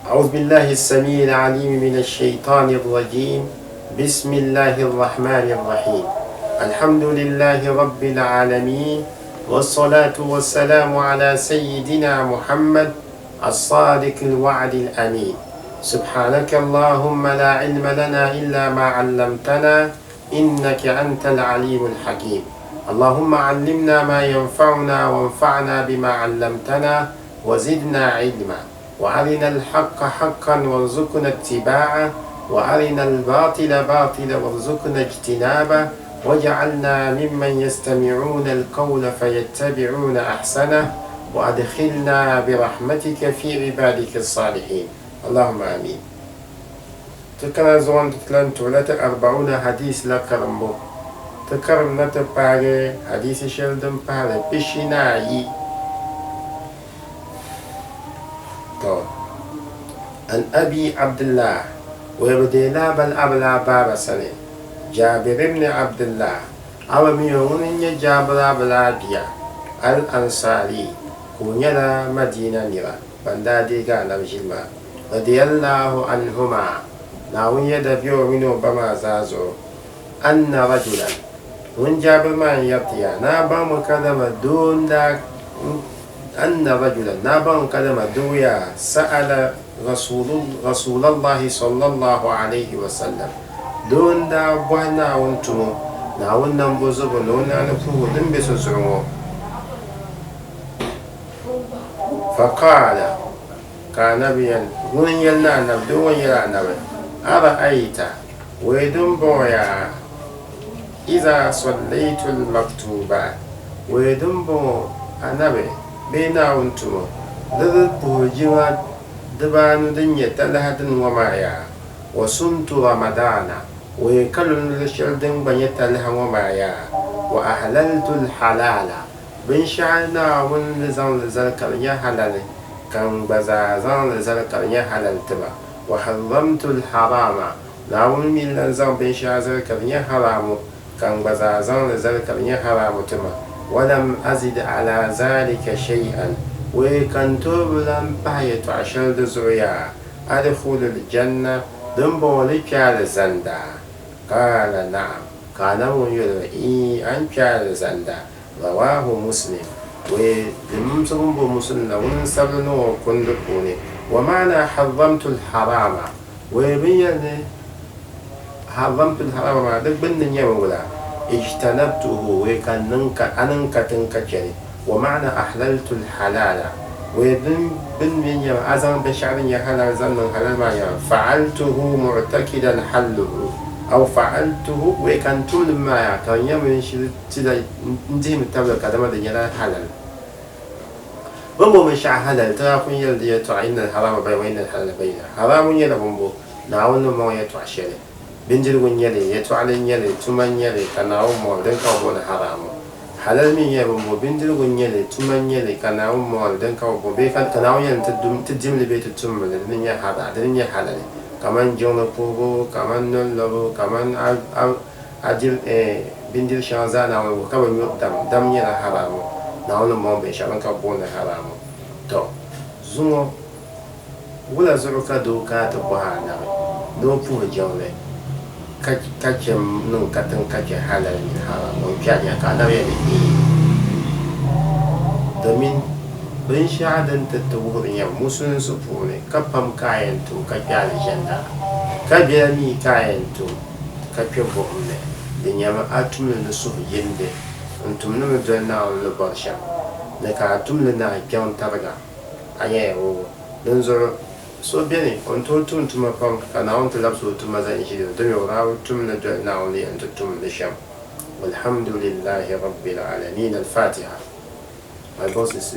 أعوذ بالله السميع العليم من الشيطان الرجيم. بسم الله الرحمن الرحيم. الحمد لله رب العالمين، والصلاة والسلام على سيدنا محمد الصادق الوعد الأمين. سبحانك اللهم لا علم لنا إلا ما علمتنا، إنك أنت العليم الحكيم. اللهم علمنا ما ينفعنا وانفعنا بما علمتنا وزدنا علما، وأرنا الحق حقا وارزقنا اتباعه، وأرنا الباطل باطلا وارزقنا اجتنابه، واجعلنا ممن يستمعون القول فيتبعون أحسنه، وأدخلنا برحمتك في عبادك الصالحين، اللهم آمين. تكنا زوان تتلان تولت 40 حديث لكرمبو تكرم نتباري حديث شلدن باري بشناي عن أبي عبد الله ويبدينا بل أبلا بابا سنة جابر بن عبد الله أو ميون جابر بلا بيا الأنصاري كونيلا مدينة نيرا بندادي غانا بجلما رضي الله عنهما ناوين يدبيو منو بما زازو أن رجلا من جابر ما يبتيا نابا مكذب دون دا أن رجلا نابا مكذب دويا سأل رسول الله صلى الله عليه وسلم دون دا بوانا ونتمو ناون نمبوزب نونا نفوه دنبسو سعمو فقال كان بيا ون يلنا نبدو ون يلا نبي أرأيت ويدن بويا إذا صليت المكتوبات ويدن بو أنبي بينا ونتمو ذذبه جواد دبان دنيا تلهدن ومايا وصمت رمضان ويكل الشلدن بنيت لها ومايا وأحللت الحلال بن شعنا ونزل لزلك يا حلال كان بزازان لزلك يا حلال تبا وحرمت الحرام ناول من لنزل بن شعزلك يا حرام كان بزازان لزلك يا حرام تبا ولم أزد على ذلك شيئا وكنتم لم بايت عشر دزويا أدخل الجنة دنبو لكال زندا قال نعم كان يدعي أن كال زندا رواه مسلم ولمسلم بمسلم ونسبلنو كندقوني ومعنى حرمت الحرام وبين حرمت الحرام ما دبن يولا اجتنبته وكان أنك تنكجري ومعنى أحللت الحلال ويبن من يوم أزم بشعر يحلل زمن حلال ما يوم فعلته معتقدا حله أو فعلته وكان طول ما كان يوم شيء ندي متبلغ كذا دنيا حلال بمو من شع حلال تراكم يلدي تعين الحرام بين الحلال بين حرام يلا بمو ناون ما يتعشره بنجر ونيلي يتعلن يلي تمن يلي كناو مو دن كون حرام halal min ya bambo bindir gunyele tumanyele kana ummo dan ka bo be kan kana yan tujim le betu tum le nin ya hada dan ya halal kaman jono pogo kaman non lobo kaman ajil bindir shanza na wo ka bo dam ya haramu na wala mo be shaban ka bo na haramu to zumo wala zuruka do ka to bahana do pu jole kake nun katan kake halal min haram mun fiya ka da yayi domin bin sha'adan tattawurin ya musun su fune kafam kayan to ka kyale janda ka biya mi kayan to ka fi bohne din ya ma atumul su yinde antum nu da na le barsha ne ka atumul na kyan targa aye o dan zo so bien on told to my pump and I want to love so to my zenshi to your out to me now only and to the sham. Walhamdulillahi Rabbil Alameen. Al-Fatiha. My boss is